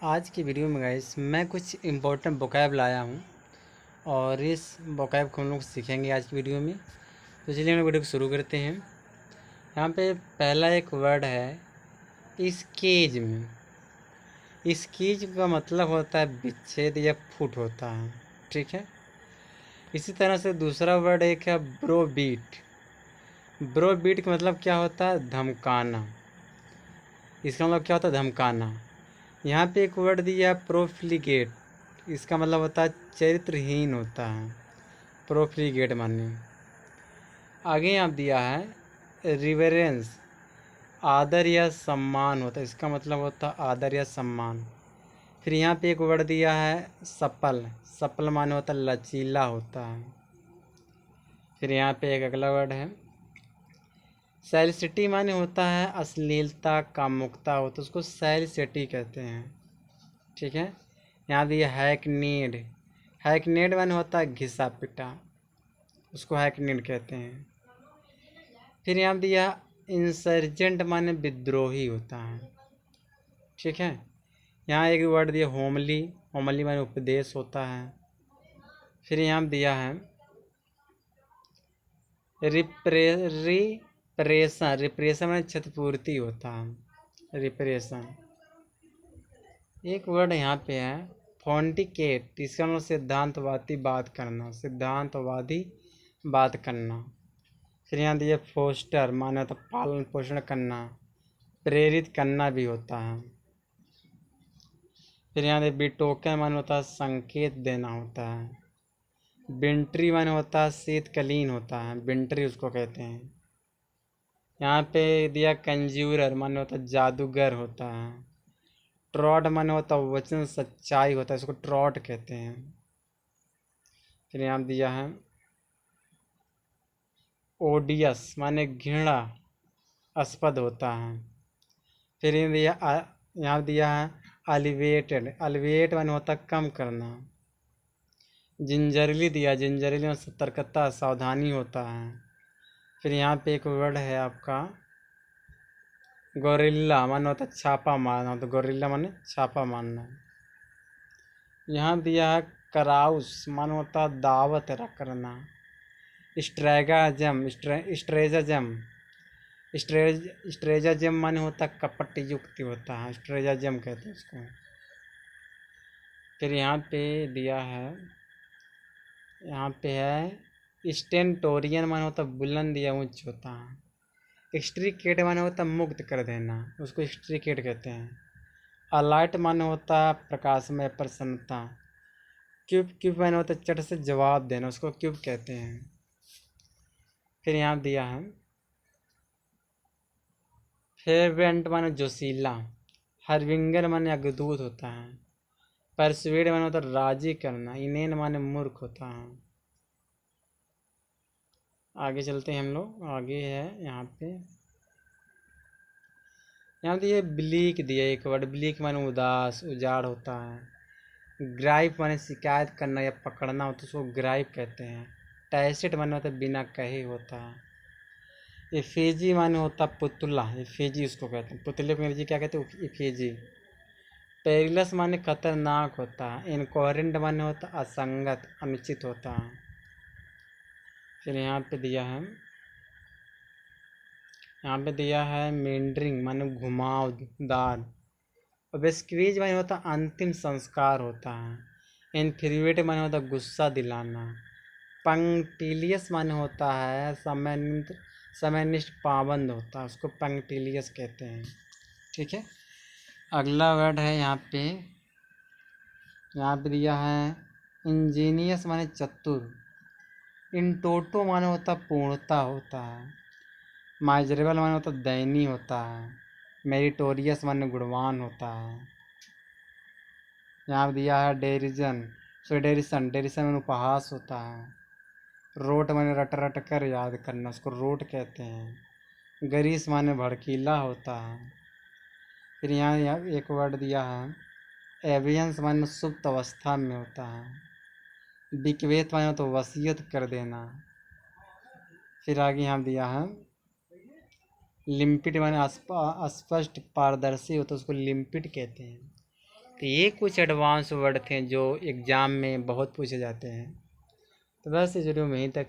आज की वीडियो में गाइस मैं कुछ इम्पोर्टेंट वोकैब लाया हूँ और इस वोकैब को हम लोग सीखेंगे आज की वीडियो में। तो चलिए हम वीडियो को शुरू करते हैं। यहाँ पे पहला एक वर्ड है स्केज में। स्केज का मतलब होता है विच्छेद या फुट होता है, ठीक है। इसी तरह से दूसरा वर्ड एक है ब्रोबीट। ब्रोबीट का मतलब क्या होता है? धमकाना। इसका मतलब क्या होता है? धमकाना। यहाँ पे एक वर्ड दिया है प्रोफ्लिगेट। इसका मतलब होता है चरित्रहीन होता है, प्रोफ्लिगेट माने। आगे यहाँ दिया है रिवरेंस, आदर या सम्मान होता है। इसका मतलब होता है आदर या सम्मान। फिर यहाँ पे एक वर्ड दिया है सपल। सपल माने होता है लचीला होता है। फिर यहाँ पे एक अगला वर्ड है सैलिसिटी माने होता है अश्लीलता, कामुकता होता है, उसको सैलिसिटी कहते हैं, ठीक है। यहाँ दिया हैकनीड। हैकनीड माने होता है घिसा पिटा, उसको हैकनीड कहते हैं। फिर यहाँ दिया इंसर्जेंट माने विद्रोही होता है, ठीक है। यहाँ एक वर्ड दिया होमली। होमली माने उपदेश होता है। फिर यहाँ दिया है रिप्रेशन। रिप्रेशन माने क्षतिपूर्ति होता है, रिप्रेशन। एक वर्ड यहाँ पे है फॉन्टिकेट। इसका मतलब सिद्धांतवादी बात करना, सिद्धांतवादी बात करना। फिर यहाँ दिया फोस्टर माने तो पालन पोषण करना, प्रेरित करना भी होता है। फिर यहाँ दिया बिटोकन माने होता है संकेत देना होता है। बिंट्री माने होता है शीतकालीन होता है, बिंट्री उसको कहते हैं। यहाँ पे दिया कंज्यूरर माने होता है जादूगर होता है। ट्रॉट माने होता है वचन, सच्चाई होता है, इसको ट्रॉट कहते हैं। फिर यहाँ दिया है ओडियस माने घृणा अस्पद होता है। फिर यहाँ दिया है अलिवेटेड। अलिवेट माने होता है कम करना। जिंजरली दिया, जिंजरली में सतर्कता, सावधानी होता है। फिर यहाँ पे एक वर्ड है आपका गोरिल्ला माने होता है छापा मारना, तो गोरिल्ला माने छापा मारना। यहाँ दिया है कराउस माने होता है दावत करना। स्ट्रैगाजम, स्ट्रेजाजम, स्ट्रेजाजम माने होता है कपट युक्ति होता है, स्ट्रेजाजम कहते हैं उसको। फिर यहाँ पे दिया है, यहाँ पे है स्टेंटोरियन माने होता है बुलंद या उच्च होता है। एक्सट्रीकेट माने होता है मुक्त कर देना, उसको एक्सट्रीकेट कहते हैं। अलाइट माने होता है प्रकाशमय, प्रसन्नता। क्यूब, क्यूब माने होता है चट से जवाब देना, उसको क्यूब कहते हैं। फिर यहाँ दिया है फेवेंट माने जोशीला। हरविंगर माने अग्रदूत होता है। परसुएड माने होता है राजी करना। इनेन माने मूर्ख होता है। आगे चलते हैं हम लोग। आगे है यहाँ पे, यहाँ दिए ब्लीक दिया एक वर्ड। ब्लीक माने उदास, उजाड़ होता है। ग्राइप माने शिकायत करना या पकड़ना होता है, उसको ग्राइप कहते हैं। टैसिट माने होता है बिना कहे होता है। इफेजी माने होता पुतला, इफेजी उसको कहते हैं। पुतले को अंग्रेजी क्या कहते हैं? इफेजी। पेरिलस माने खतरनाक होता है। इनकोहेरेंट माने होता असंगत, अनुचित होता है। फिर यहाँ पे दिया है, यहाँ पे दिया है मेंडरिंग माने घुमावदार। और बेस्क्वीज माने होता अंतिम संस्कार होता है। इन्फ्रीवेट माने होता गुस्सा दिलाना। पंक्टिलियस माने होता है समयनिष्ठ, पाबंद होता है, उसको पंक्टिलियस कहते हैं, ठीक है। अगला वर्ड है यहाँ पे, यहाँ पे दिया है इंजीनियस माने चतुर। इन टोटो माने होता पूर्णता होता है। माइजरेबल माने होता दयनीय होता है। मेरिटोरियस माने गुणवान होता है। यहाँ दिया है डेरिजन, सो डेरिसन, डेरिसन माने उपहास होता है। रोट माने रट रट कर याद करना, उसको रोट कहते हैं। गरीस माने भड़कीला होता है। फिर यहाँ एक वर्ड दिया है एवियंस माने सुप्त अवस्था में होता है। बिकवेत माने तो वसीयत कर देना। फिर आगे यहाँ दिया है लिम्पिड माने अस्पष्ट, पारदर्शी होता है, उसको लिम्पिड कहते हैं। तो ये कुछ एडवांस वर्ड थे जो एग्ज़ाम में बहुत पूछे जाते हैं। तो बस इस वीडियो में यहीं तक।